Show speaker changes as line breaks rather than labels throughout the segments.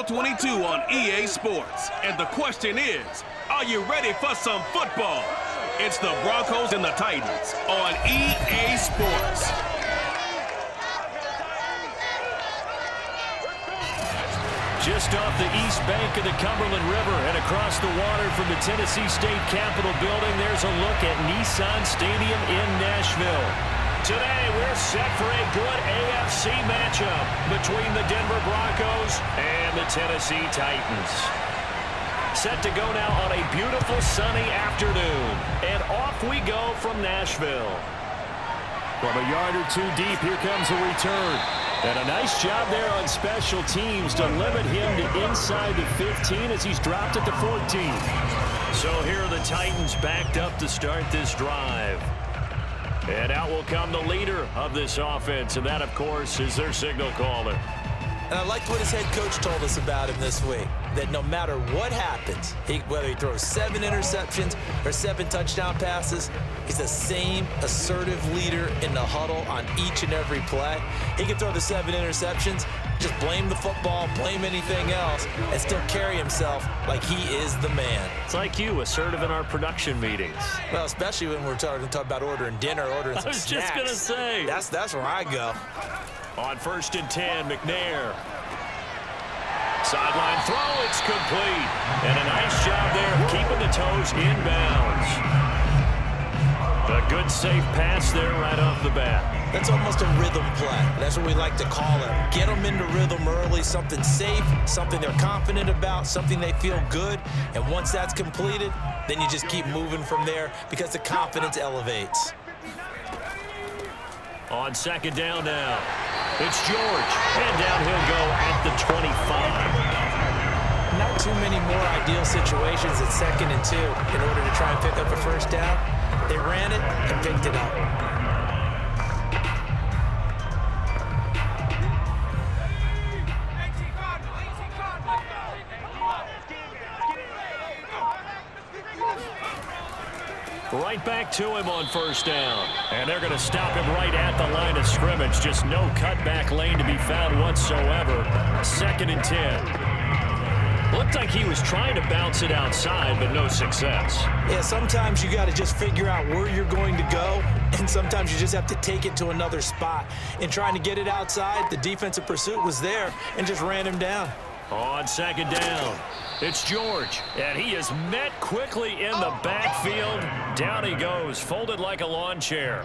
NFL 22 on EA Sports. And the question is, are you ready for some football? It's the Broncos and the Titans on EA Sports.
Just off the east bank of the Cumberland River and across the water from the Tennessee State Capitol building, there's a look at Nissan Stadium in Nashville. Today, we're set for a good AFC matchup between the Denver Broncos and the Tennessee Titans. Set to go now on a beautiful sunny afternoon. And off we go from Nashville. From a yard or two deep, here comes a return. And a nice job there on special teams to limit him to inside the 15 as he's dropped at the 14. So here are the Titans backed up to start this drive. And out will come the leader of this offense, and that, of course, is their signal caller.
And I liked what his head coach told us about him this week, that no matter what happens, whether he throws 7 interceptions or 7 touchdown passes, he's the same assertive leader in the huddle on each and every play. He can throw the 7 interceptions, just blame the football, blame anything else, and still carry himself like he is the man.
It's like you, assertive in our production meetings.
Well, especially when we're talking about ordering dinner, ordering some snacks.
I was just going to say.
That's where I go.
On 1st and 10, McNair. Sideline throw, it's complete. And a nice job there keeping the toes inbounds. A good safe pass there right off the bat.
That's almost a rhythm play. That's what we like to call it. Get them into rhythm early, something safe, something they're confident about, something they feel good. And once that's completed, then you just keep moving from there because the confidence elevates.
On 2nd down now, it's George. And down he'll go at the 25.
Not too many more ideal situations at 2nd and 2 in order to try and pick up a first down. They ran it and picked it up.
Right back to him on 1st down. And they're going to stop him right at the line of scrimmage. Just no cutback lane to be found whatsoever. 2nd and 10. Looked like he was trying to bounce it outside, but no success.
Yeah, sometimes you got to just figure out where you're going to go, and sometimes you just have to take it to another spot. In trying to get it outside, the defensive pursuit was there and just ran him down.
On 2nd down, it's George, and he is met quickly in the backfield. Down he goes, folded like a lawn chair.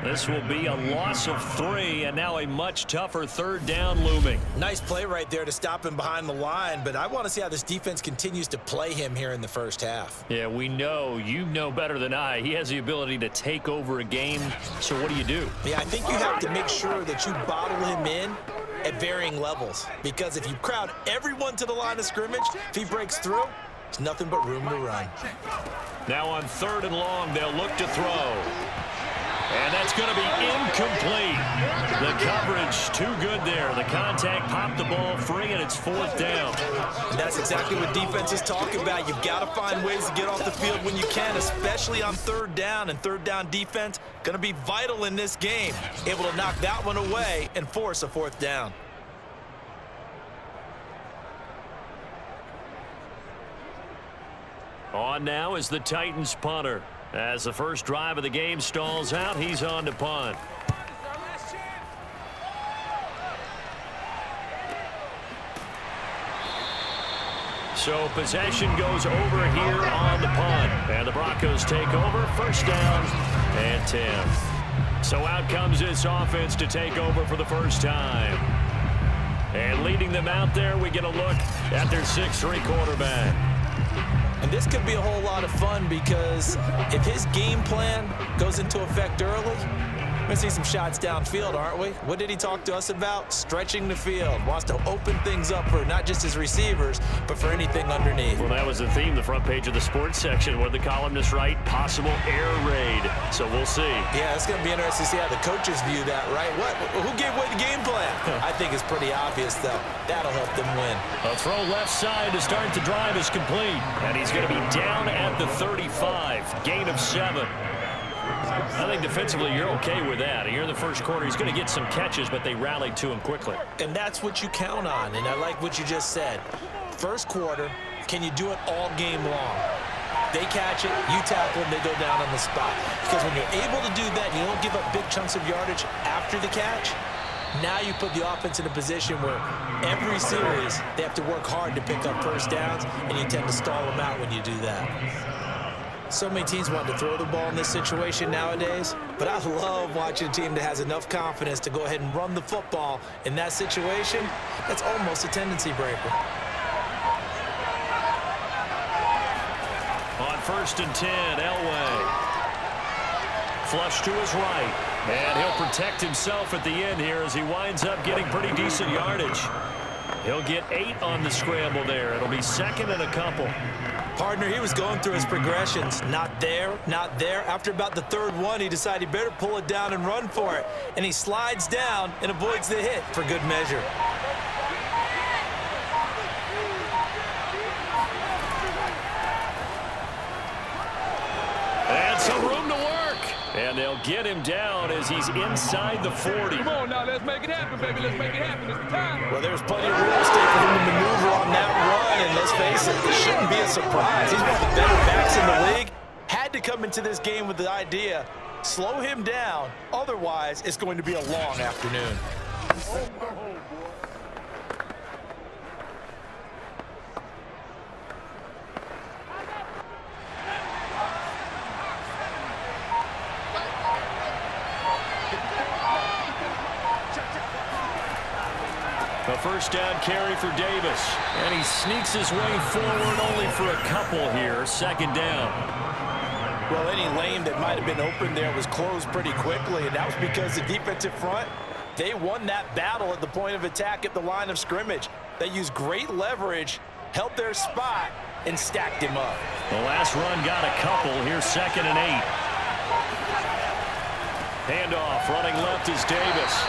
This will be a loss of 3, and now a much tougher 3rd down looming.
Nice play right there to stop him behind the line, but I want to see how this defense continues to play him here in the first half.
Yeah, we know. You know better than I. He has the ability to take over a game, so what do you do?
Yeah, I think you have to make sure that you bottle him in at varying levels, because if you crowd everyone to the line of scrimmage, if he breaks through, there's nothing but room to run.
Now on 3rd and long, they'll look to throw. And that's going to be incomplete. The coverage too good there. The contact popped the ball free, and it's 4th down.
And that's exactly what defenses talk about. You've got to find ways to get off the field when you can, especially on 3rd down. And 3rd down defense going to be vital in this game. Able to knock that one away and force a 4th down.
On now is the Titans punter. As the first drive of the game stalls out, he's on to punt. So possession goes over here on the punt. And the Broncos take over, 1st down and 10. So out comes this offense to take over for the first time. And leading them out there, we get a look at their 6'3" quarterback.
And this could be a whole lot of fun because if his game plan goes into effect early, we're going to see some shots downfield, aren't we? What did he talk to us about? Stretching the field. Wants to open things up for not just his receivers, but for anything underneath.
Well, that was the theme, the front page of the sports section, where the columnists write possible air raid. So we'll see.
Yeah, it's going to be interesting to see how the coaches view that, right? Who gave away the game plan? I think it's pretty obvious, though. That'll help them win.
A throw left side to start the drive is complete. And he's going to be down at the 35. Gain of 7. I think defensively you're okay with that. Here in the first quarter, he's going to get some catches, but they rallied to him quickly.
And that's what you count on, and I like what you just said. First quarter, can you do it all game long? They catch it, you tackle them, they go down on the spot. Because when you're able to do that, you don't give up big chunks of yardage after the catch, now you put the offense in a position where every series they have to work hard to pick up first downs, and you tend to stall them out when you do that. So many teams want to throw the ball in this situation nowadays, but I love watching a team that has enough confidence to go ahead and run the football in that situation. That's almost a tendency breaker.
On 1st and 10, Elway. Flush to his right. And he'll protect himself at the end here as he winds up getting pretty decent yardage. He'll get 8 on the scramble there. It'll be 2nd and a couple.
Partner, he was going through his progressions. Not there, not there. After about the 3rd one, he decided he better pull it down and run for it. And he slides down and avoids the hit for good measure.
And some room to work. And they'll get him down as he's inside the 40.
Come on now, let's make it happen, baby. Let's make it happen. It's the time.
Well, there's plenty of real estate for him to maneuver on that run, and let's face it, this shouldn't be a surprise. He's one of the better backs in the league. Had to come into this game with the idea, slow him down, otherwise it's going to be a long afternoon.
A first down carry for Davis. And he sneaks his way forward only for a couple here. 2nd down.
Well, any lane that might have been open there was closed pretty quickly, and that was because the defensive front, they won that battle at the point of attack at the line of scrimmage. They used great leverage, held their spot, and stacked him up.
The last run got a couple. Here's 2nd and 8. Handoff, running left is Davis.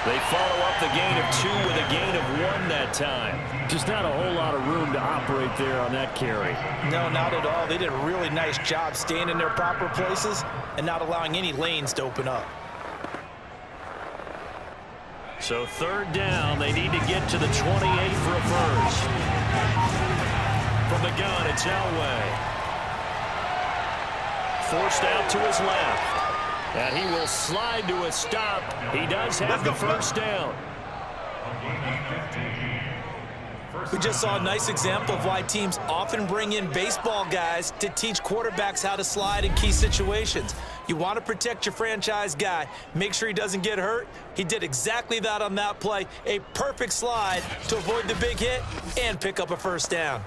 They follow up the gain of 2 with a gain of 1 that time. Just not a whole lot of room to operate there on that carry.
No, not at all. They did a really nice job staying in their proper places and not allowing any lanes to open up.
So 3rd down, they need to get to the 28 for a first. From the gun, it's Elway. Forced out to his left. And he will slide to a stop. He does have the first down.
We just saw a nice example of why teams often bring in baseball guys to teach quarterbacks how to slide in key situations. You want to protect your franchise guy. Make sure he doesn't get hurt. He did exactly that on that play. A perfect slide to avoid the big hit and pick up a first down.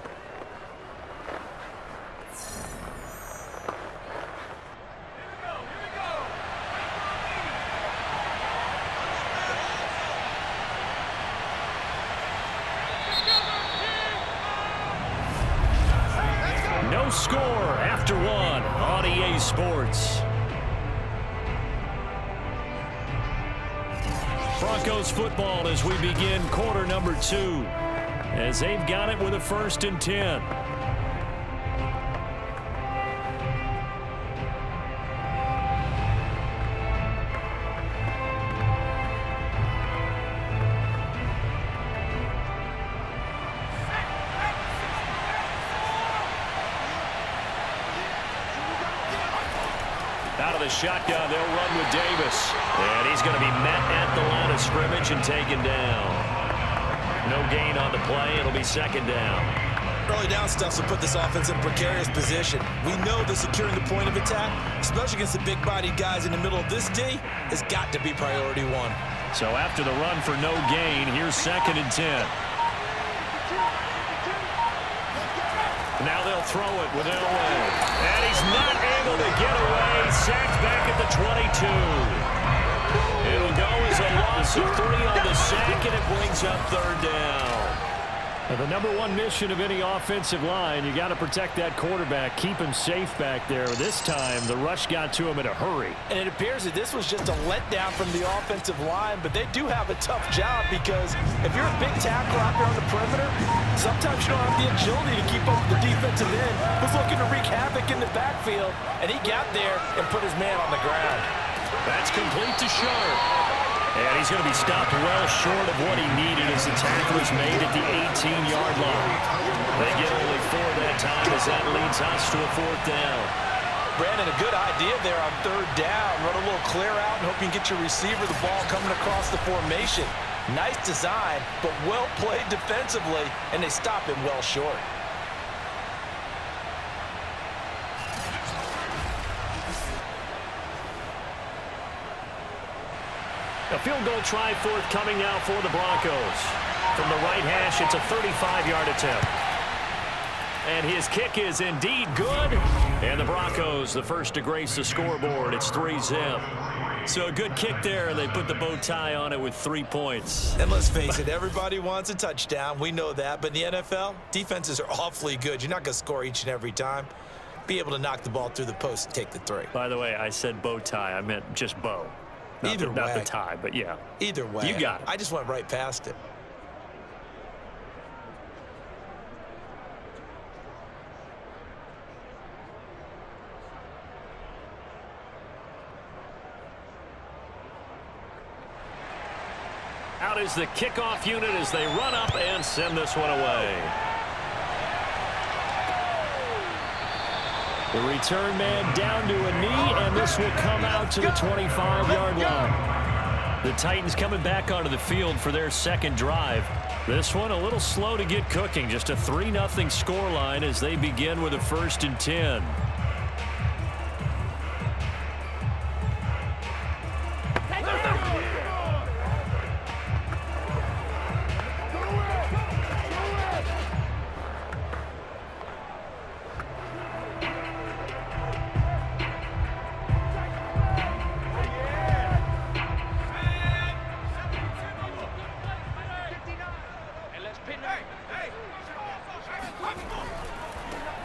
No score after 1 on EA Sports. Broncos football as we begin quarter number 2. As they've got it with a 1st and 10. Out of the shotgun, they'll run with Davis. And he's going to be met at the line of scrimmage and taken down. No gain on the play. It'll be 2nd down.
Early down stuff will put this offense in a precarious position. We know that securing the point of attack, especially against the big-bodied guys in the middle of this D, has got to be priority 1.
So after the run for no gain, here's 2nd and 10. Now they'll throw it with Elway. And he's not able to get away. Sacked back at the 22. It'll go as a loss of 3 on the sack, and it brings up 3rd down. Now, the number 1 mission of any offensive line, you got to protect that quarterback, keep him safe back there. This time, the rush got to him in a hurry.
And it appears that this was just a letdown from the offensive line, but they do have a tough job because if you're a big tackle out there on the perimeter, Sometimes you don't have the agility to keep up with the defensive end. Was looking to wreak havoc in the backfield, and he got there and put his man on the ground.
That's complete to Sharpe. And he's going to be stopped well short of what he needed as the tackle is made at the 18-yard line. They get only 4 that time as that leads us to a 4th down.
Brandon, a good idea there on 3rd down. Run a little clear out and hope you can get your receiver the ball coming across the formation. Nice design, but well played defensively, and they stop him well short.
A field goal try forthcoming now for the Broncos. From the right hash, it's a 35-yard attempt. And his kick is indeed good. And the Broncos, the first to grace the scoreboard. It's 3-zip. So a good kick there, and they put the bow tie on it with 3 points.
And let's face it, everybody wants a touchdown. We know that. But in the NFL, defenses are awfully good. You're not going to score each and every time. Be able to knock the ball through the post and take the 3.
By the way, I said bow tie. I meant just bow. Not the tie, but yeah.
Either way.
You got it.
I just went right past it.
Out is the kickoff unit as they run up and send this one away. The return man down to a knee, and this will come out to the 25-yard line. The Titans coming back onto the field for their second drive. This one a little slow to get cooking. Just a 3-0 scoreline as they begin with a 1st and 10.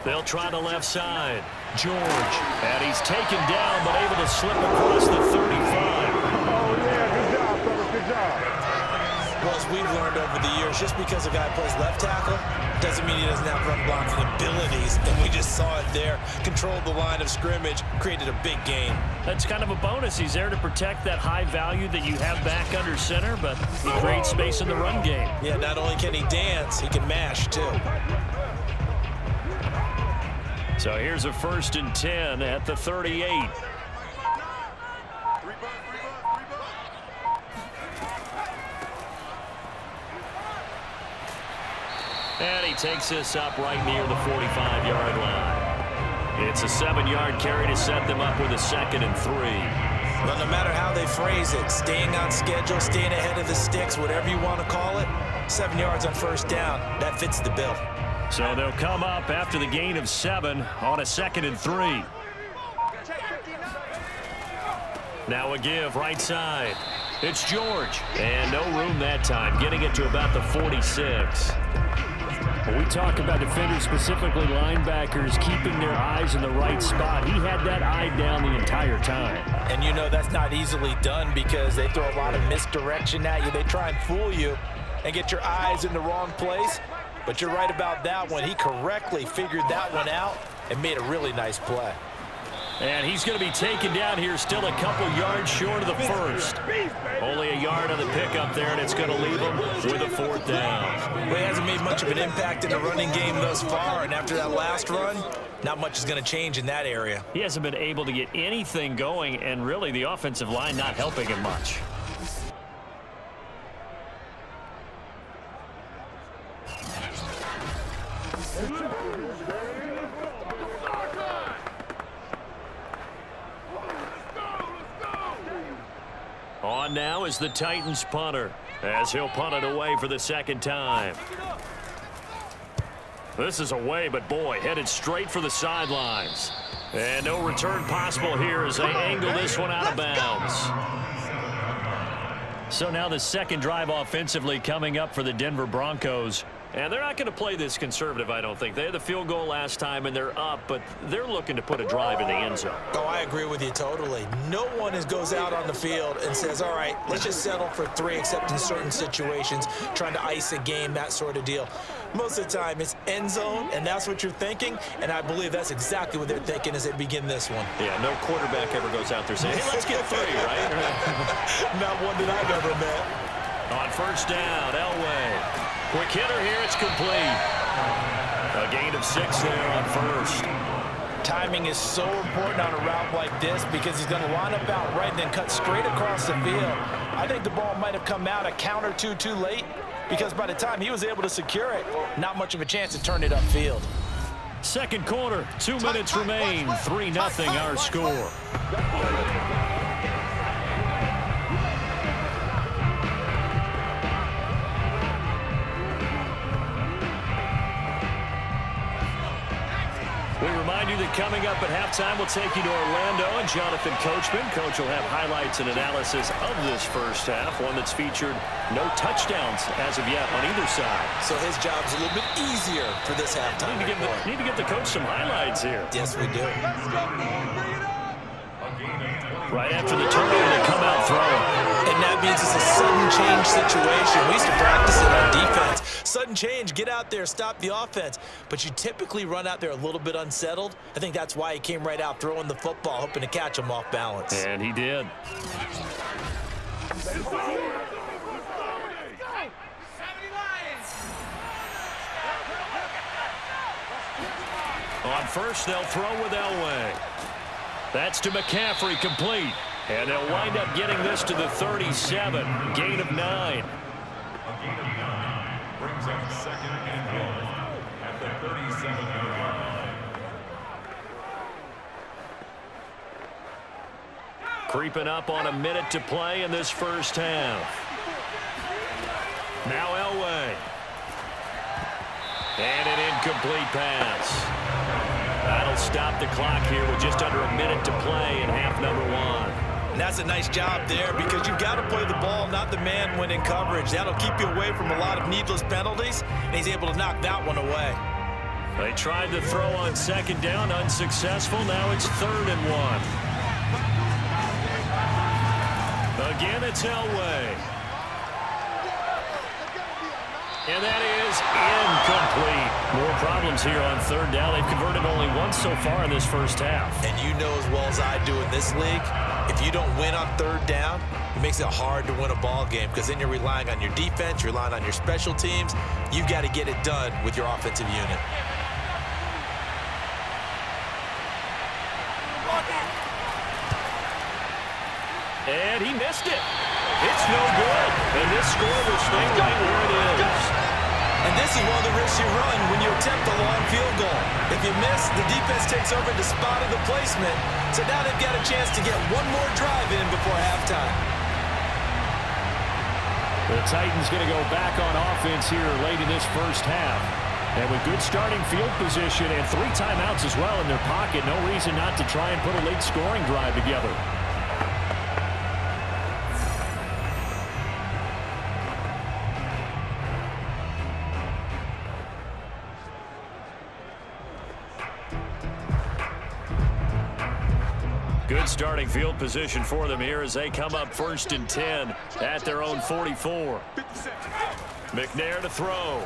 They'll try the left side. George. And he's taken down, but able to slip across the 35.
Oh, yeah, good job, fellas, good job.
Well, as we've learned over the years, just because a guy plays left tackle doesn't mean he doesn't have run blocking abilities. And we just saw it there. Controlled the line of scrimmage, created a big gain.
That's kind of a bonus. He's there to protect that high value that you have back under center, but he creates space in the run game.
Yeah, not only can he dance, he can mash, too.
So here's a 1st and 10 at the 38. And he takes this up right near the 45-yard line. It's a 7-yard carry to set them up with a 2nd and 3.
Well, no matter how they phrase it, staying on schedule, staying ahead of the sticks, whatever you want to call it, 7 yards on 1st down, that fits the bill.
So they'll come up after the gain of 7 on a 2nd and 3. Now a give right side. It's George. And no room that time, getting it to about the 46. When we talk about defenders, specifically linebackers, keeping their eyes in the right spot, he had that eye down the entire time.
And you know that's not easily done because they throw a lot of misdirection at you. They try and fool you and get your eyes in the wrong place. But you're right about that one. He correctly figured that one out and made a really nice play.
And he's going to be taken down here, still a couple yards short of the 1st. Only a yard on the pickup there, and it's going to leave him with a 4th down.
Well, he hasn't made much of an impact in the running game thus far, and after that last run, not much is going to change in that area.
He hasn't been able to get anything going, and really the offensive line not helping him much. On now is the Titans punter, as he'll punt it away for the 2nd time. This is away, but boy, headed straight for the sidelines. And no return possible here as they angle this one out of bounds. So now the 2nd drive offensively coming up for the Denver Broncos. And they're not going to play this conservative, I don't think. They had the field goal last time, and they're up, but they're looking to put a drive in the end zone.
Oh, I agree with you totally. No one goes out on the field and says, all right, let's just settle for 3, except in certain situations, trying to ice a game, that sort of deal. Most of the time, it's end zone, and that's what you're thinking, and I believe that's exactly what they're thinking as they begin this one.
Yeah, no quarterback ever goes out there saying, hey, let's get 3, right?
Not one that I've ever met.
On first down, Elway. Quick hitter here, it's complete. A gain of 6 there on first.
Timing is so important on a route like this because he's going to line up out right and then cut straight across the field. I think the ball might have come out a count or two too late because by the time he was able to secure it, not much of a chance to turn it upfield.
Second quarter, 2 minutes remain, 3-0 our score. We remind you that coming up at halftime, we'll take you to Orlando and Jonathan Coachman. Coach will have highlights and analysis of this first half, one that's featured no touchdowns as of yet on either side.
So his job's a little bit easier for this halftime.
Need to get the coach some highlights here.
Yes, we do.
Right after the turnover, they come out throwing.
And that means it's a sudden change situation. We used to practice it on defense. Sudden change, get out there, stop the offense. But you typically run out there a little bit unsettled. I think that's why he came right out throwing the football, hoping to catch him off balance.
And he did. On first, they'll throw with Elway. That's to McCaffrey, complete. And they'll wind up getting this to the 37, gain of 9.
Brings up second and goal at the 37-yard line.
Creeping up on a minute to play in this first half. Now Elway. And an incomplete pass. That'll stop the clock here with just under a minute to play in half number 1.
And that's a nice job there because you've got to play the ball, not the man when in coverage. That'll keep you away from a lot of needless penalties, and he's able to knock that one away.
They tried to throw on second down, unsuccessful. Now it's 3rd and 1. Again, it's Elway. And that is incomplete. More problems here on 3rd down. They've converted only once so far in this first half.
And you know as well as I do in this league, if you don't win on 3rd down, it makes it hard to win a ball game because then you're relying on your defense, you're relying on your special teams. You've got to get it done with your offensive unit.
And he missed it. It's no good. And this score will stay right where it is.
And this is one of the risks you run when you attempt a long field goal. If you miss, the defense takes over the spot of the placement. So now they've got a chance to get one more drive in before halftime.
The Titans going to go back on offense here late in this first half. And with good starting field position and 3 timeouts as well in their pocket, no reason not to try and put a late scoring drive together. Good starting field position for them here as they come up 1st and 10 at their own 44. McNair to throw.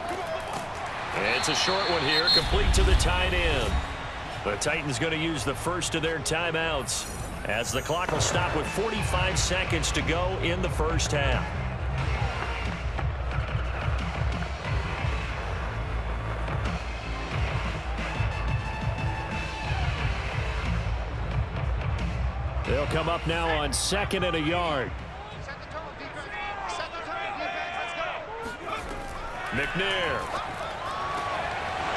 It's a short one here, complete to the tight end. The Titans going to use the first of their timeouts as the clock will stop with 45 seconds to go in the first half. They'll come up now on 2nd and a yard. McNair.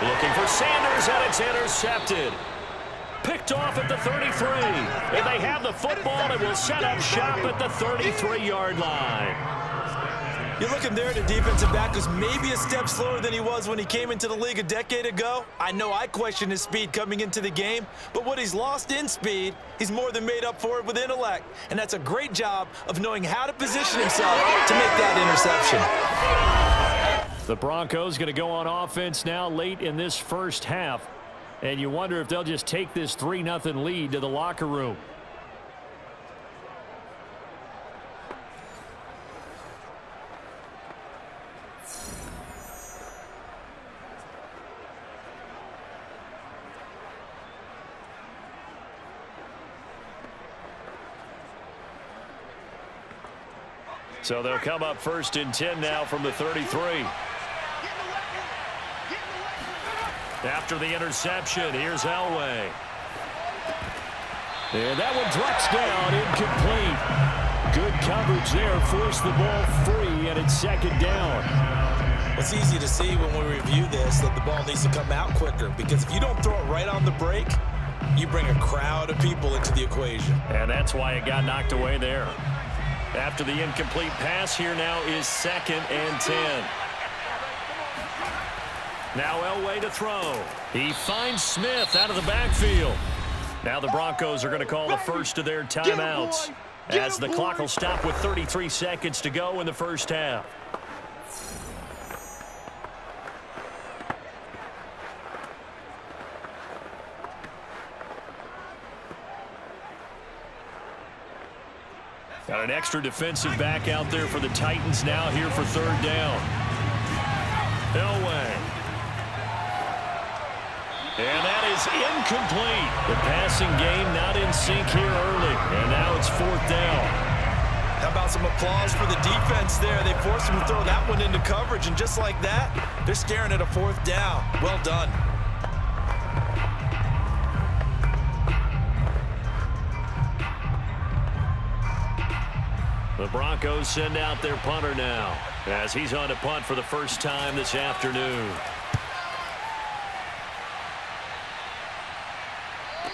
Looking for Sanders, and it's intercepted. Picked off at the 33. And they have the football and will set up shop at the 33-yard line.
You're looking there at a defensive back who's maybe a step slower than he was when he came into the league a decade ago. I know I questioned his speed coming into the game, but what he's lost in speed, he's more than made up for it with intellect. And that's a great job of knowing how to position himself to make that interception.
The Broncos going to go on offense now late in this first half. And you wonder if they'll just take this 3-0 lead to the locker room. So they'll come up 1st and 10 now from the 33. After the interception, here's Elway. And that one drops down, incomplete. Good coverage there, forced the ball free, and it's 2nd down.
It's easy to see when we review this that the ball needs to come out quicker, because if you don't throw it right on the break, you bring a crowd of people into the equation.
And that's why it got knocked away there. After the incomplete pass, here now is 2nd and 10. Now Elway to throw. He finds Smith out of the backfield. Now the Broncos are going to call the first of their timeouts, as the clock will stop with 33 seconds to go in the first half. Got an extra defensive back out there for the Titans now here for 3rd down. Elway. And that is incomplete. The passing game not in sync here early. And now it's 4th down.
How about some applause for the defense there? They forced him to throw that one into coverage, and just like that, they're staring at a 4th down. Well done.
The Broncos send out their punter now, as he's on to punt for the first time this afternoon.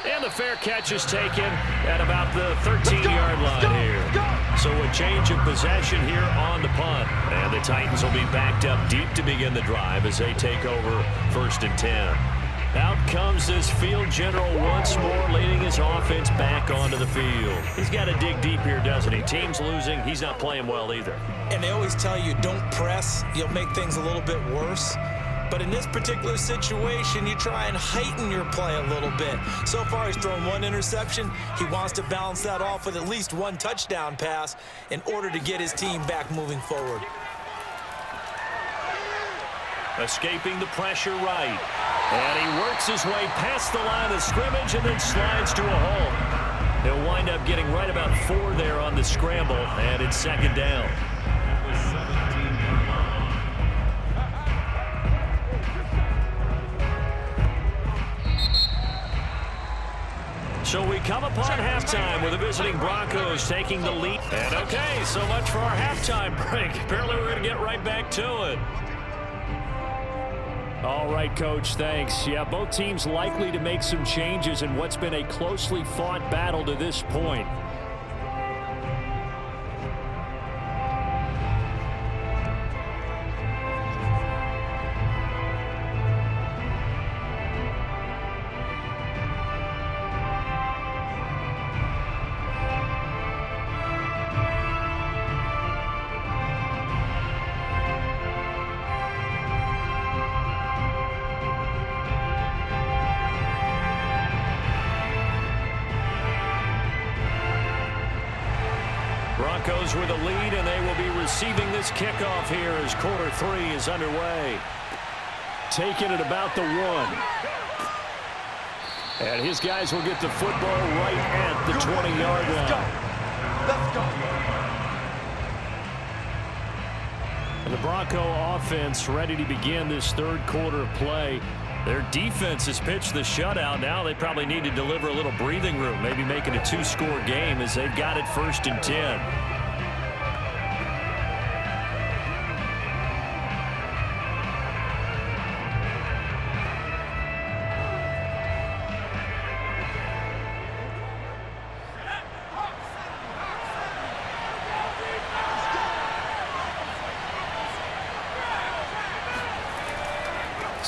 And the fair catch is taken at about the 13-yard line here. So a change of possession here on the punt. And the Titans will be backed up deep to begin the drive as they take over 1st and 10. Out comes this field general once more, leading his offense back onto the field. He's got to dig deep here, doesn't he? Team's losing. He's not playing well either.
And they always tell you, don't press. You'll make things a little bit worse. But in this particular situation, you try and heighten your play a little bit. So far, he's thrown 1 interception. He wants to balance that off with at least 1 touchdown pass in order to get his team back moving forward.
Escaping the pressure right. And he works his way past the line of scrimmage and then slides to a halt. He'll wind up getting right about 4 there on the scramble, and it's 2nd down. So we come upon halftime with the visiting Broncos taking the lead. And okay, so much for our halftime break. Apparently we're going to get right back to it. All right, Coach, thanks. Yeah, both teams likely to make some changes in what's been a closely fought battle to this point. Broncos with a lead, and they will be receiving this kickoff here as quarter 3 is underway. Taking it about the 1. And his guys will get the football right at the 20-yard line.
Let's go.
And the Bronco offense ready to begin this 3rd quarter of play. Their defense has pitched the shutout. Now they probably need to deliver a little breathing room, maybe make it a 2-score game as they've got it 1st and 10.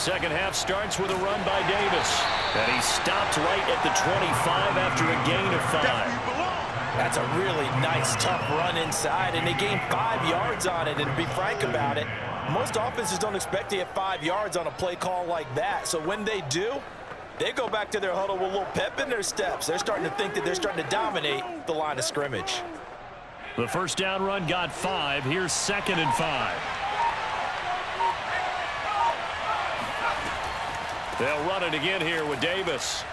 Second half starts with a run by Davis. And he stopped right at the 25 after a gain of 5.
That's a really nice, tough run inside, and they gained 5 yards on it. And to be frank about it, Most offenses don't expect to get 5 yards on a play call like that. So when they do, they go back to their huddle with a little pep in their steps. They're starting to think that they're starting to dominate the line of scrimmage.
The first down run got 5. Here's 2nd and 5. They'll run it again here with Davis.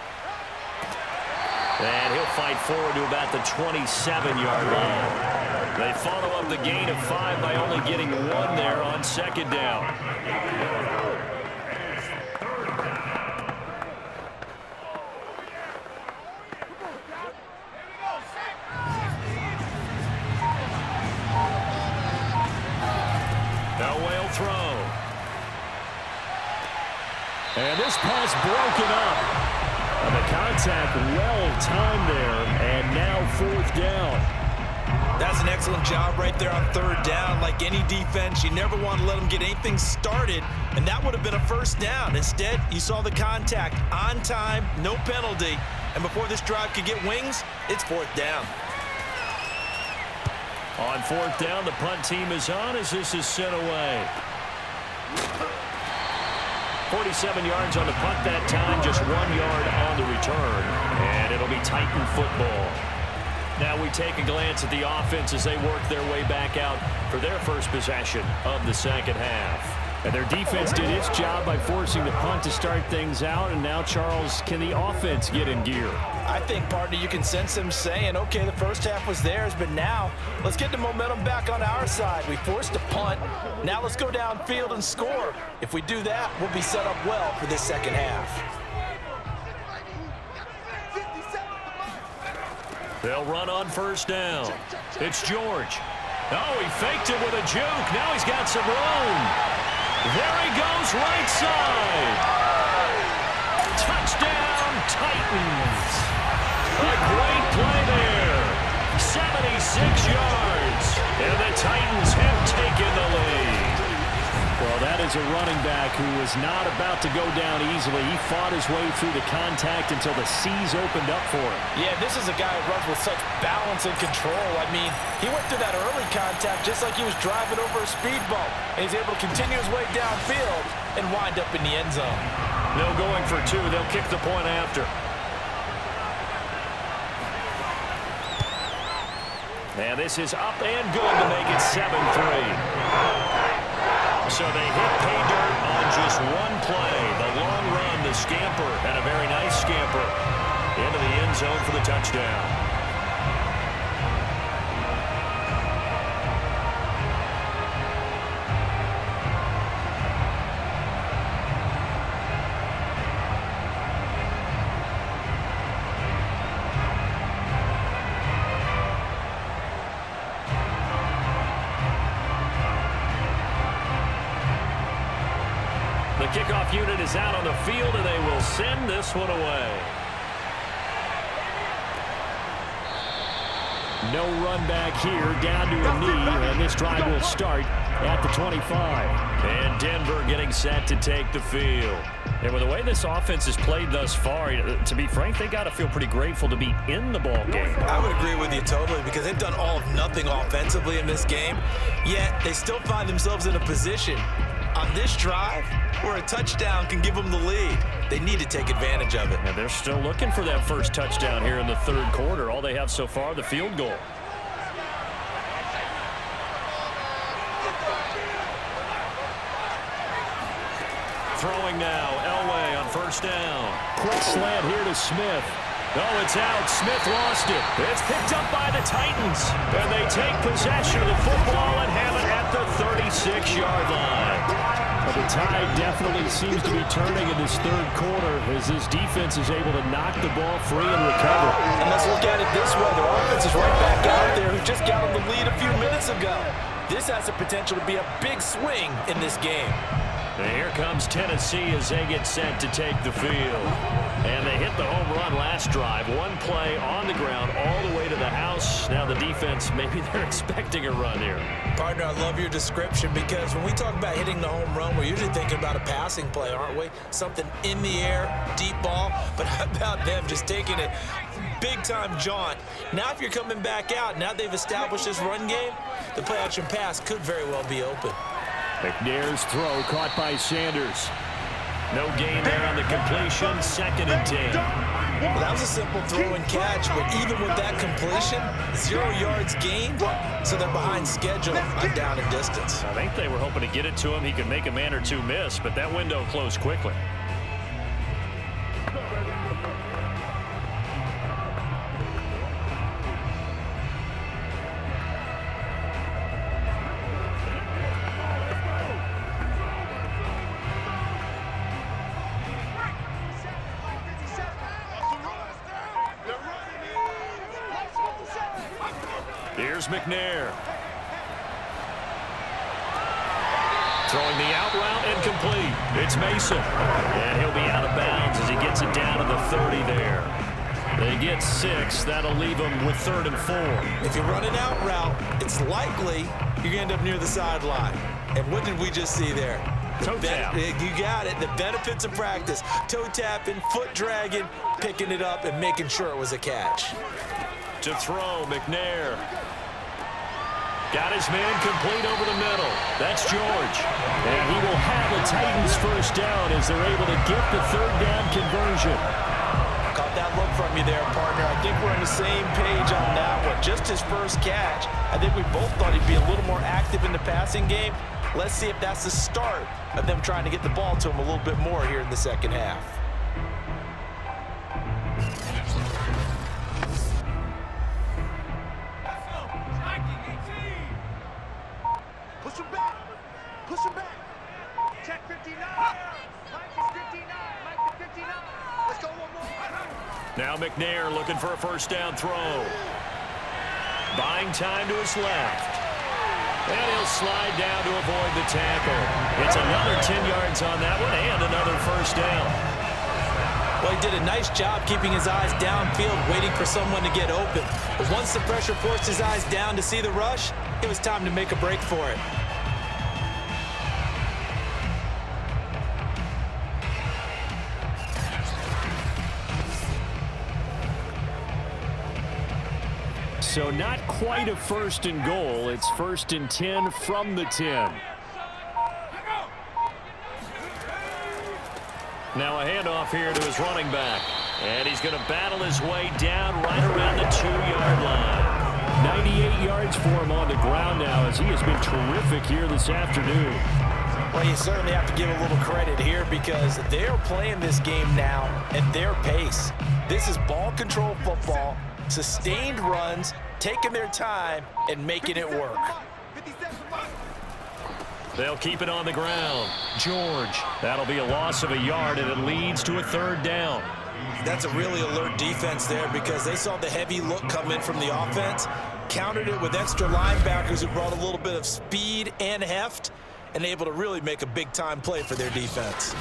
And he'll fight forward to about the 27-yard line. They follow up the gain of 5 by only getting 1 there on 2nd down. Elway will throw. And this pass broken up. And the contact well timed there, and now 4th down.
That's an excellent job right there on 3rd down. Like any defense, you never want to let them get anything started, and that would have been a 1st down. Instead, you saw the contact on time, no penalty, and before this drive could get wings, it's 4th down.
On 4th down, the punt team is on as this is sent away. 47 yards on the punt that time, just 1 yard on the return, and it'll be Titan football. Now we take a glance at the offense as they work their way back out for their first possession of the second half. And their defense did its job by forcing the punt to start things out, and now, Charles, can the offense get in gear?
I think, partner, you can sense them saying, okay, the first half was theirs, but now let's get the momentum back on our side. We forced a punt. Now let's go downfield and score. If we do that, we'll be set up well for this second half.
They'll run on 1st down. It's George. Oh, he faked it with a juke. Now he's got some room. There he goes, right side. Touchdown, Titans. A great play there. 76 yards. And the Titans have taken the lead. Well, that is a running back who is not about to go down easily. He fought his way through the contact until the seas opened up for him.
Yeah, this is a guy who runs with such balance and control. I mean, he went through that early contact just like he was driving over a speed bump. And he's able to continue his way downfield and wind up in the end zone.
No going for 2. They'll kick the point after. And this is up and good to make it 7-3. So they hit pay dirt on just 1 play. The long run, the scamper, and a very nice scamper into the end zone for the touchdown. The kickoff unit is out on the field, and they will send this one away. No run back here, down to a knee, and this drive will start at the 25. And Denver getting set to take the field. And with the way this offense has played thus far, to be frank, they got to feel pretty grateful to be in the ball game.
I would agree with you totally, because they've done all of nothing offensively in this game, yet they still find themselves in a position on this drive where a touchdown can give them the lead. They need to take advantage of it.
And they're still looking for that first touchdown here in the 3rd quarter. All they have so far, the field goal. Throwing now, Elway on 1st down. Quick slant here to Smith. Oh, it's out. Smith lost it. It's picked up by the Titans. And they take possession of the football and have it at the 36-yard line. But the tide definitely seems to be turning in this 3rd quarter as this defense is able to knock the ball free and recover.
And let's look at it this way. The offense is right back out there who just got on the lead a few minutes ago. This has the potential to be a big swing in this game.
And here comes Tennessee as they get set to take the field. And they hit the home run last drive. 1 play on the ground all the way to the house. Now the defense, maybe they're expecting a run here.
Partner, I love your description, because when we talk about hitting the home run, we're usually thinking about a passing play, aren't we? Something in the air, deep ball. But how about them just taking it big-time jaunt? Now if you're coming back out, now they've established this run game, the play-action pass could very well be open.
McNair's throw caught by Sanders. No gain there on the completion. 2nd and 10.
Well, that was a simple throw and catch, but even with that completion, 0 yards gained, so they're behind schedule on down and distance.
I think they were hoping to get it to him. He could make a man or two miss, but that window closed quickly. Here's McNair. Throwing the out route and complete. It's Mason. And he'll be out of bounds as he gets it down to the 30 there. They get 6. That'll leave them with 3rd and 4.
If you run an out route, it's likely you're going to end up near the sideline. And what did we just see there?
Toe tap.
You got it. The benefits of practice. Toe tapping, foot dragging, picking it up, and making sure it was a catch.
To throw, McNair. Got his man complete over the middle. That's George. And he will have a Titans first down as they're able to get the 3rd down conversion.
Caught that look from you there, partner. I think we're on the same page on that one. Just his first catch. I think we both thought he'd be a little more active in the passing game. Let's see if that's the start of them trying to get the ball to him a little bit more here in the second half.
Push him back. Check 59. Mike is 59. Mike is 59. Let's go one more.
Now McNair looking for a first down throw. Buying time to his left. And he'll slide down to avoid the tackle. It's another 10 yards on that one and another first down.
Well, he did a nice job keeping his eyes downfield, waiting for someone to get open. But once the pressure forced his eyes down to see the rush, it was time to make a break for it.
So not quite a 1st and goal. It's 1st and 10 from the 10. Now a handoff here to his running back. And he's going to battle his way down right around the 2-yard line. 98 yards for him on the ground now as he has been terrific here this afternoon.
Well, you certainly have to give a little credit here because they're playing this game now at their pace. This is ball control football. Sustained runs, taking their time, and making it work.
They'll keep it on the ground. George. That'll be a loss of a yard, and it leads to a 3rd down.
That's a really alert defense there because they saw the heavy look come in from the offense, countered it with extra linebackers who brought a little bit of speed and heft, and able to really make a big-time play for their defense.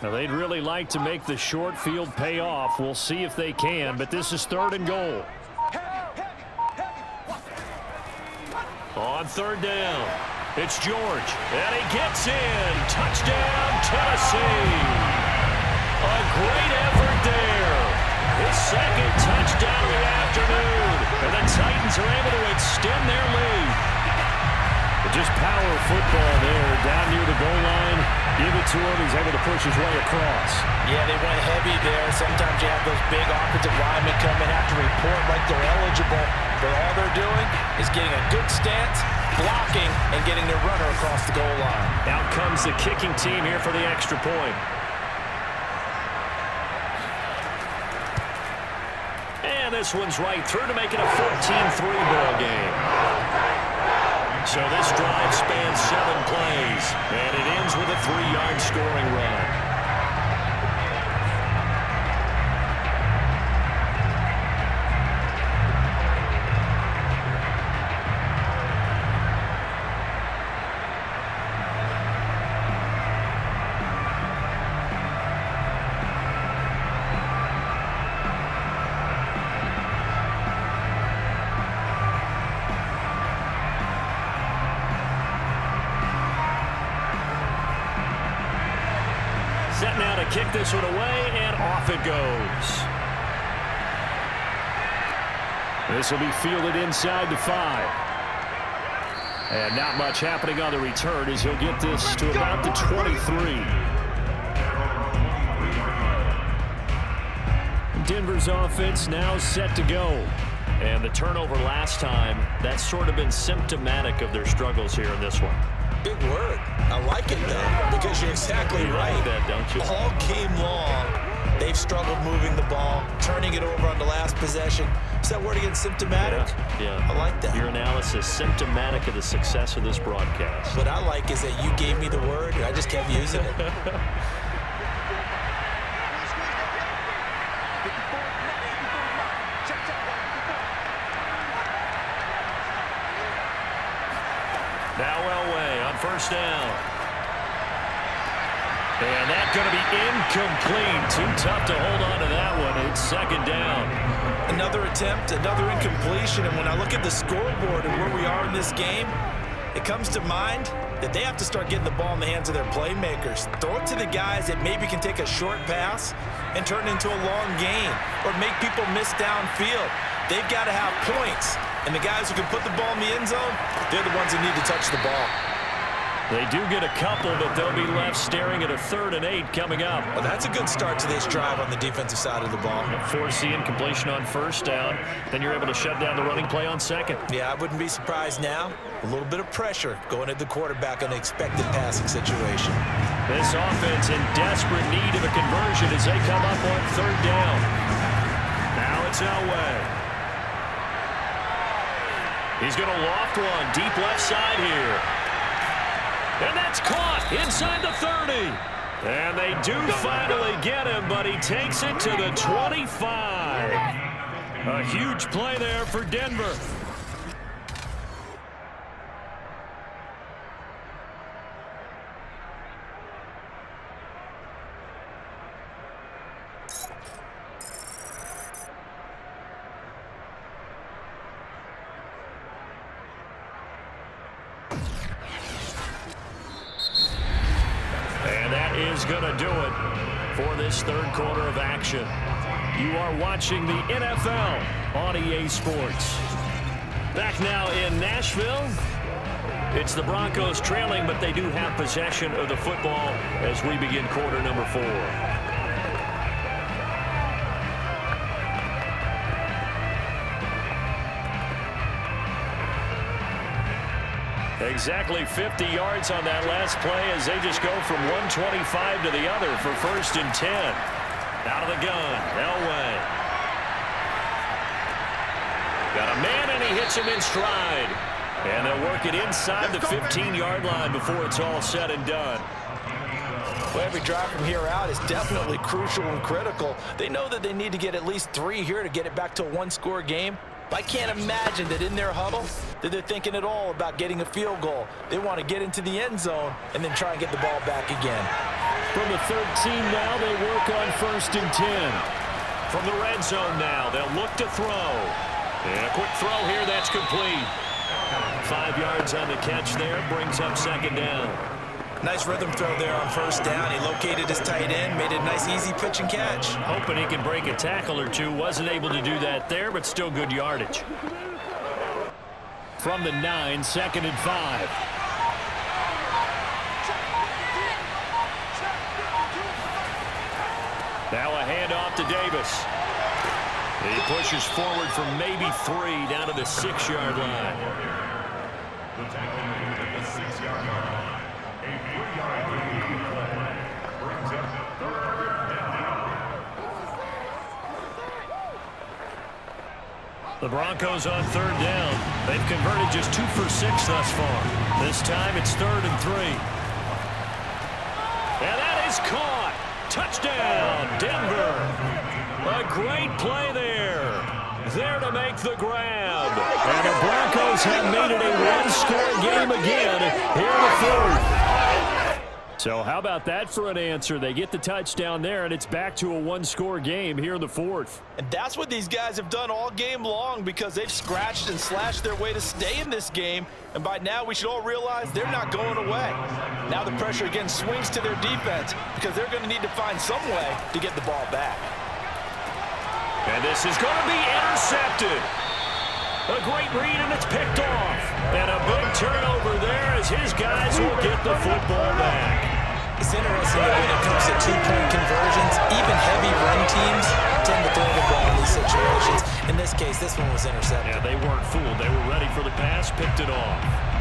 Now, they'd really like to make the short field pay off. We'll see if they can, but this is 3rd and goal. On 3rd down, it's George, and he gets in. Touchdown, Tennessee. A great effort there. His 2nd touchdown of the afternoon, and the Titans are able to extend their lead. Just power football there, down near the goal line. Give it to him. He's able to push his way across.
Yeah, they went heavy there. Sometimes you have those big offensive linemen come and have to report like they're eligible. But all they're doing is getting a good stance, blocking, and getting their runner across the goal line.
Out comes the kicking team here for the extra point. And this one's right through to make it a 14-3 ball game. So this drive spans 7 plays, and it ends with a 3-yard scoring run. Set now to kick this one away, and off it goes. This will be fielded inside the 5. And not much happening on the return as he'll get this to about the 23. Denver's offense now set to go. And the turnover last time, that's sort of been symptomatic of their struggles here in this one.
Big word. I like it, though, because you're exactly right.
Like that, don't you?
All game long, they've struggled moving the ball, turning it over on the last possession. Is that word again, symptomatic?
Yeah.
I like that.
Your analysis, symptomatic of the success of this broadcast.
What I like is that you gave me the word, and I just kept using it.
Now Elway on first down. And that's going to be incomplete. Too tough to hold on to that one. It's second down.
Another attempt, another incompletion. And when I look at the scoreboard and where we are in this game, it comes to mind that they have to start getting the ball in the hands of their playmakers. Throw it to the guys that maybe can take a short pass and turn it into a long gain or make people miss downfield. They've got to have points. And the guys who can put the ball in the end zone, they're the ones that need to touch the ball.
They do get a couple, but they'll be left staring at a 3rd and 8 coming up.
Well, that's a good start to this drive on the defensive side of the ball.
Force the incompletion on first down. Then you're able to shut down the running play on second.
Yeah, I wouldn't be surprised now. A little bit of pressure going at the quarterback on the expected passing situation.
This offense in desperate need of a conversion as they come up on 3rd down. Now it's Elway. He's going to loft one deep left side here. And that's caught inside the 30. And they do finally get him, but he takes it to the 25. A huge play there for Denver. Is going to do it for this 3rd quarter of action. You are watching the NFL on EA Sports. Back now in Nashville. It's the Broncos trailing, but they do have possession of the football as we begin quarter number 4. Exactly 50 yards on that last play as they just go from 125 to the other for 1st and 10. Out of the gun, Elway. Got a man and he hits him in stride. And they'll work it inside the 15-yard line before it's all said and done.
Well, every drive from here out is definitely crucial and critical. They know that they need to get at least 3 here to get it back to a 1-score game. I can't imagine that in their huddle that they're thinking at all about getting a field goal. They want to get into the end zone and then try and get the ball back again.
From the 13 now, they work on 1st and 10. From the red zone now, they'll look to throw. And a quick throw here, that's complete. 5 yards on the catch there, brings up 2nd down.
Nice rhythm throw there on 1st down. He located his tight end, made it a nice easy pitch and catch.
Hoping he can break a tackle or two. Wasn't able to do that there, but still good yardage. From the 9, 2nd and 5. Now a handoff to Davis. He pushes forward for maybe 3 down to the 6-yard line.
The tackle made at the 6-yard line. A 3-yard play brings up 3rd down.
The Broncos on 3rd down. They've converted just 2 for 6 thus far. This time it's 3rd and 3. And that is caught. Touchdown, Denver. A great play there. There to make the grab. And the Broncos have made it a 1-score game again here in the 4th. So how about that for an answer? They get the touchdown there, and it's back to a 1-score game here in the 4th.
And that's what these guys have done all game long because they've scratched and slashed their way to stay in this game. And by now, we should all realize they're not going away. Now the pressure again swings to their defense because they're going to need to find some way to get the ball back.
And this is going to be intercepted. A great read, and it's picked off. And a big turnover there as his guys will get the football back.
It's interesting that when it comes to two-point conversions, even heavy run teams tend to throw the ball in these situations. In this case, this one was intercepted.
Yeah, they weren't fooled. They were ready for the pass, picked it off.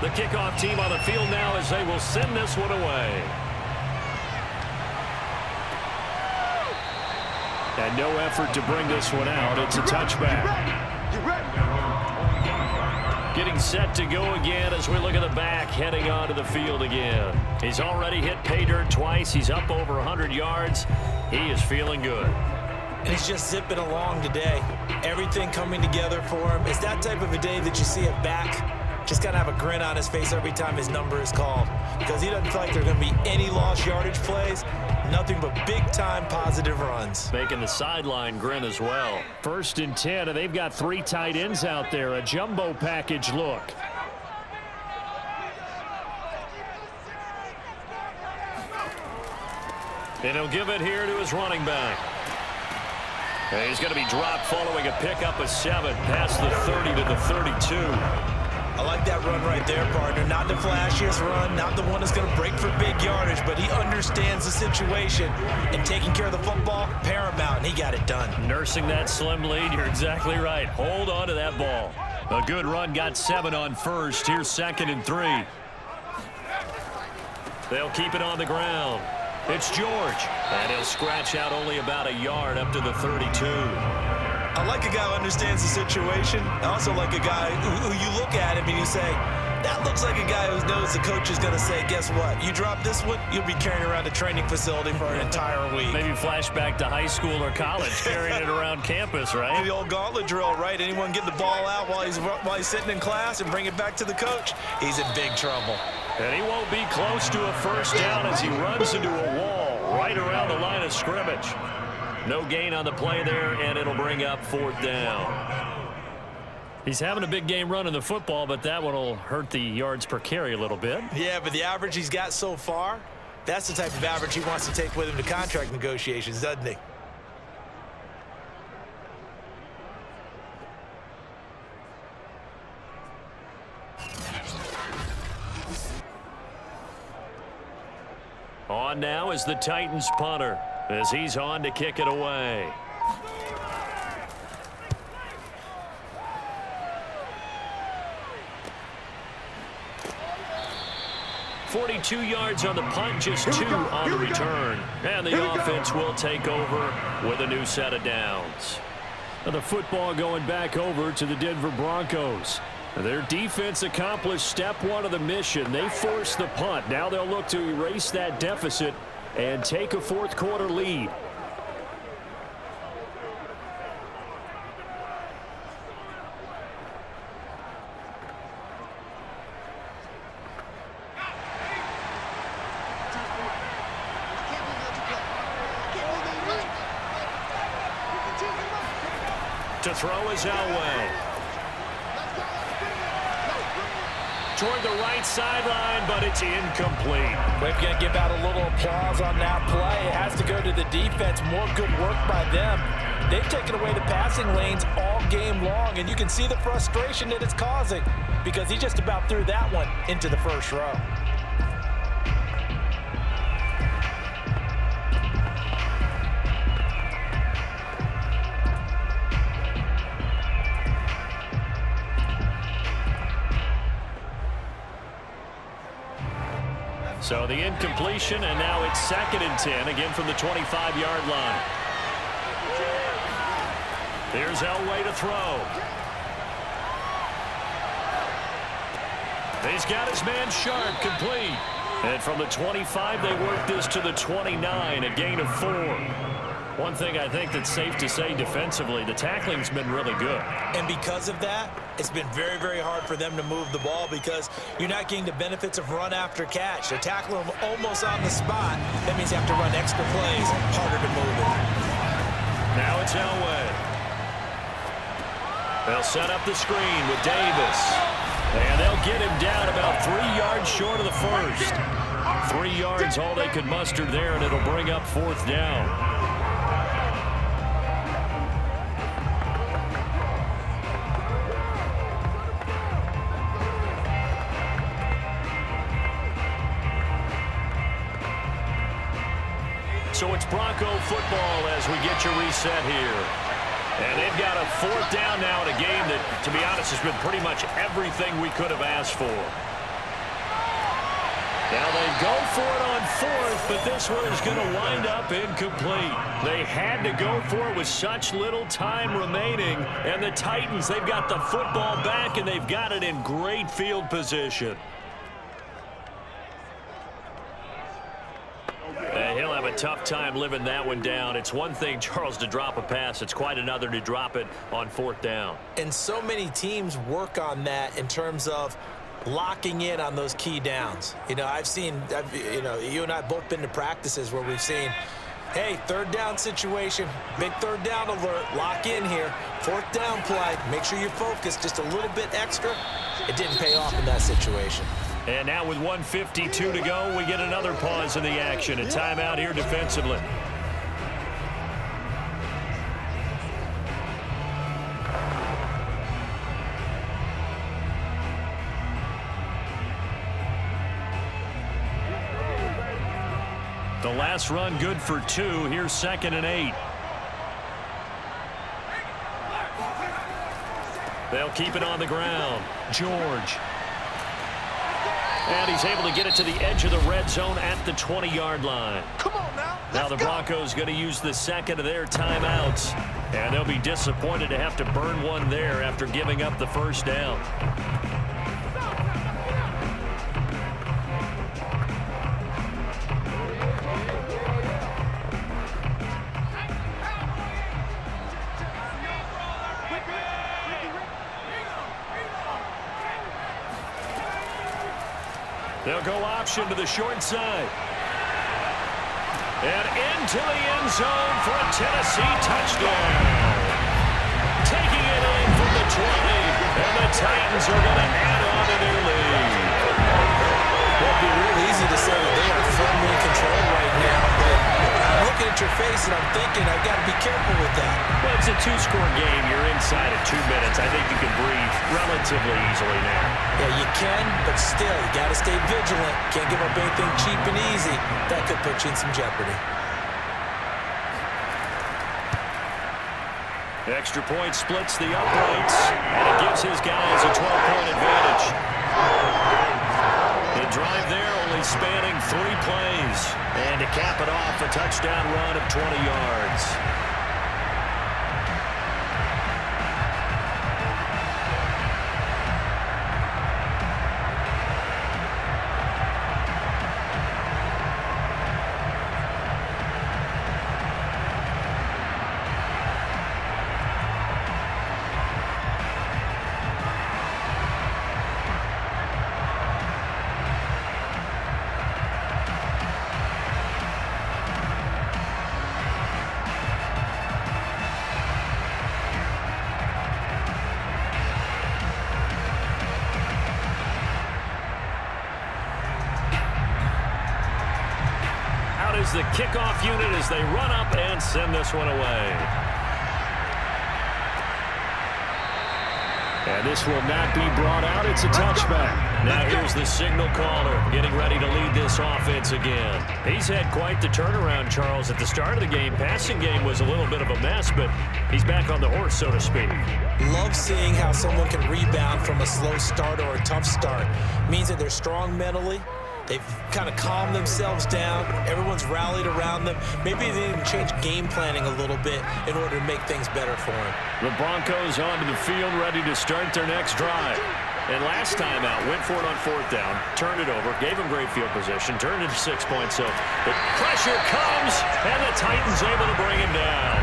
The kickoff team on the field now as they will send this one away. And no effort to bring this one out. It's a touchback. Getting set to go again as we look at the back heading onto the field again. He's already hit pay dirt twice. He's up over 100 yards. He is feeling good.
And he's just zipping along today. Everything coming together for him. It's that type of a day that you see a back just got to have a grin on his face every time his number is called, because he doesn't feel like there are going to be any lost yardage plays, nothing but big-time positive runs.
Making the sideline grin as well. 1st and 10, and they've got 3 tight ends out there. A jumbo package look. And he'll give it here to his running back. And he's going to be dropped following a pickup of 7 past the 30 to the 32.
I like that run right there, partner. Not the flashiest run, not the one that's going to break for big yardage, but he understands the situation, and taking care of the football, paramount, and he got it done.
Nursing that slim lead, you're exactly right. Hold on to that ball. A good run, got 7 on first. Here's 2nd and 3. They'll keep it on the ground. It's George, and he'll scratch out only about a yard up to the 32.
I like a guy who understands the situation. I also like a guy who you look at him and you say, that looks like a guy who knows the coach is going to say, guess what? You drop this one, you'll be carrying around a training facility for an entire week.
Maybe flashback to high school or college, carrying it around campus, right?
The old gauntlet drill, right? Anyone get the ball out while he's sitting in class and bring it back to the coach, he's in big trouble.
And he won't be close to a first down as he runs into a wall right around the line of scrimmage. No gain on the play there, and it'll bring up 4th down. He's having a big game running the football, but that one will hurt the yards per carry a little bit.
Yeah, but the average he's got so far, that's the type of average he wants to take with him to contract negotiations, doesn't he?
On now is the Titans punter as he's on to kick it away. .42 yards on the punt, just 2 on the return. And the offense will take over with a new set of downs. The football going back over to the Denver Broncos. Their defense accomplished step 1 of the mission. They forced the punt. Now they'll look to erase that deficit and take a 4th quarter lead. To throw is Elway. Toward the right sideline, but it's incomplete.
We're going to give out a little applause on that play. It has to go to the defense. More good work by them. They've taken away the passing lanes all game long, and you can see the frustration that it's causing because he just about threw that one into the first row.
So the incompletion, and now it's 2nd and 10, again from the 25-yard line. Here's Elway to throw. He's got his man Sharpe complete. And from the 25, they work this to the 29, a gain of 4. One thing I think that's safe to say defensively, the tackling's been really good.
And because of that, it's been very, very hard for them to move the ball because you're not getting the benefits of run after catch. They're tackling them almost on the spot. That means you have to run extra plays, harder to move it.
Now it's Elway. They'll set up the screen with Davis. And they'll get him down about 3 yards short of the first. 3 yards all they could muster there, and it'll bring up 4th down. So it's Bronco football as we get you reset here. And they've got a 4th down now in a game that, to be honest, has been pretty much everything we could have asked for. Now they go for it on 4th, but this one is going to wind up incomplete. They had to go for it with such little time remaining. And the Titans, they've got the football back, and they've got it in great field position. He'll have a tough time living that one down. It's one thing, Charles, to drop a pass. It's quite another to drop it on 4th down.
And so many teams work on that in terms of locking in on those key downs. You know, you and I have both been to practices where we've seen, hey, 3rd down situation, big 3rd down alert, lock in here, 4th down play, make sure you're focused just a little bit extra. It didn't pay off in that situation.
And now with 1:52 to go, we get another pause in the action. A timeout here defensively. The last run good for 2. Here's 2nd and 8. They'll keep it on the ground. George. And he's able to get it to the edge of the red zone at the 20-yard line.
Come on now.
Now the Broncos going to use the 2nd of their timeouts. And they'll be disappointed to have to burn one there after giving up the 1st down. They'll go option to the short side. And into the end zone for a Tennessee touchdown. Taking it in from the 20. And the Titans are going to add on to their lead.
Well, it'd be real easy to say that they are firmly in control right now, but I'm looking at your face and I'm thinking I've got to be careful with that.
Well, it's a 2-score game. You're inside of 2 minutes. I think you can breathe relatively easily now.
Yeah, you can, but still, you got to stay vigilant. Can't give up anything cheap and easy. That could put you in some jeopardy.
Extra point splits the uprights, and it gives his guys a 12-point advantage. The drive there only spanning 3 plays. And to cap it off, a touchdown run of 20 yards. The kickoff unit as they run up and send this one away. And this will not be brought out. It's a touchback. Now here's the signal caller getting ready to lead this offense again. He's had quite the turnaround, Charles. At the start of the game, passing game was a little bit of a mess, but he's back on the horse, so to speak.
Love seeing how someone can rebound from a slow start or a tough start. Means that they're strong mentally. They've kind of calmed themselves down. Everyone's rallied around them. Maybe they even change game planning a little bit in order to make things better for them.
The Broncos onto the field, ready to start their next drive. And last time out, went for it on 4th down, turned it over, gave him great field position, turned it to 6 points. So the pressure comes, and the Titans able to bring him down.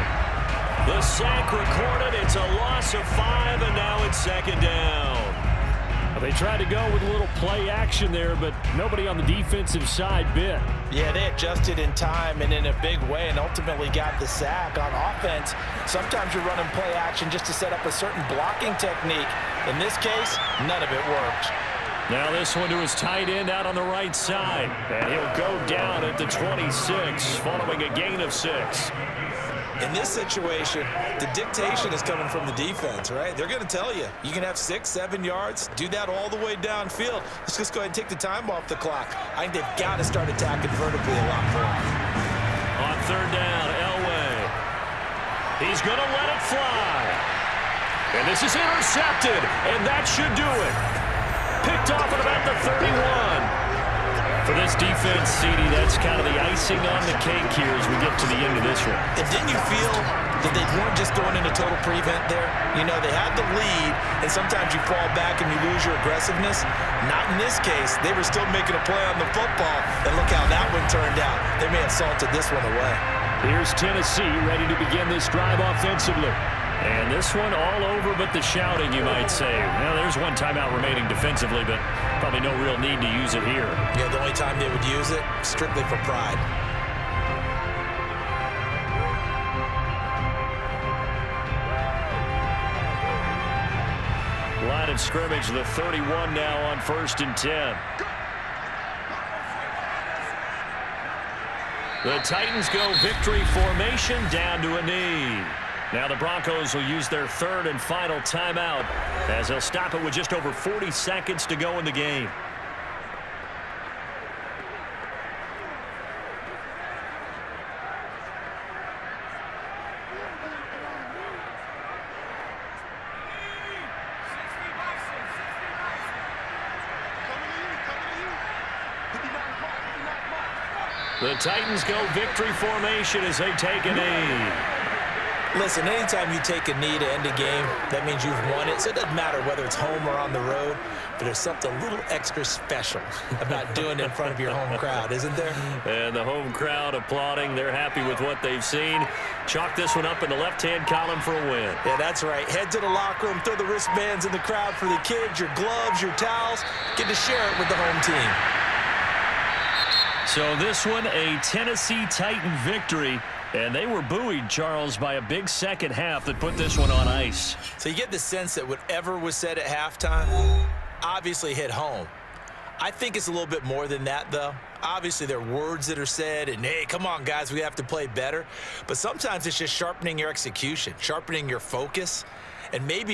The sack recorded. It's a loss of 5, and now it's 2nd down.
They tried to go with a little play action there, but nobody on the defensive side bit.
Yeah, they adjusted in time and in a big way and ultimately got the sack. On offense, sometimes you're running play action just to set up a certain blocking technique. In this case, none of it worked.
Now this one to his tight end out on the right side. And he'll go down at the 26 following a gain of 6.
In this situation, the dictation is coming from the defense, right? They're going to tell you, you can have 6, 7 yards, do that all the way downfield. Let's just go ahead and take the time off the clock. I think they've got to start attacking vertically a lot more.
On 3rd down, Elway. He's going to let it fly. And this is intercepted, and that should do it. Picked off at about the 31. For this defense, CD, that's kind of the icing on the cake here as we get to the end of this one.
And didn't you feel that they weren't just going into total prevent there? You know, they had the lead, and sometimes you fall back and you lose your aggressiveness. Not in this case. They were still making a play on the football, and look how that one turned out. They may have salted this one away.
Here's Tennessee ready to begin this drive offensively.
And this one all over but the shouting, you might say. Well, there's one timeout remaining defensively, but probably no real need to use it here.
Yeah, the only time they would use it, strictly for pride.
Line of scrimmage, the 31 now on 1st and 10. The Titans go victory formation down to a knee. Now the Broncos will use their 3rd and final timeout as they'll stop it with just over 40 seconds to go in the game. The Titans go victory formation as they take a knee.
Listen, anytime you take a knee to end a game, that means you've won it. So it doesn't matter whether it's home or on the road, but there's something a little extra special about doing it in front of your home crowd, isn't there?
And the home crowd applauding. They're happy with what they've seen. Chalk this one up in the left-hand column for a win.
Yeah, that's right. Head to the locker room, throw the wristbands in the crowd for the kids, your gloves, your towels. Get to share it with the home team.
So this one, a Tennessee Titan victory. And they were buoyed, Charles, by a big second half that put this one on ice.
So you get the sense that whatever was said at halftime obviously hit home. I think it's a little bit more than that, though. Obviously, there are words that are said, and, hey, come on, guys, we have to play better. But sometimes it's just sharpening your execution, sharpening your focus, and maybe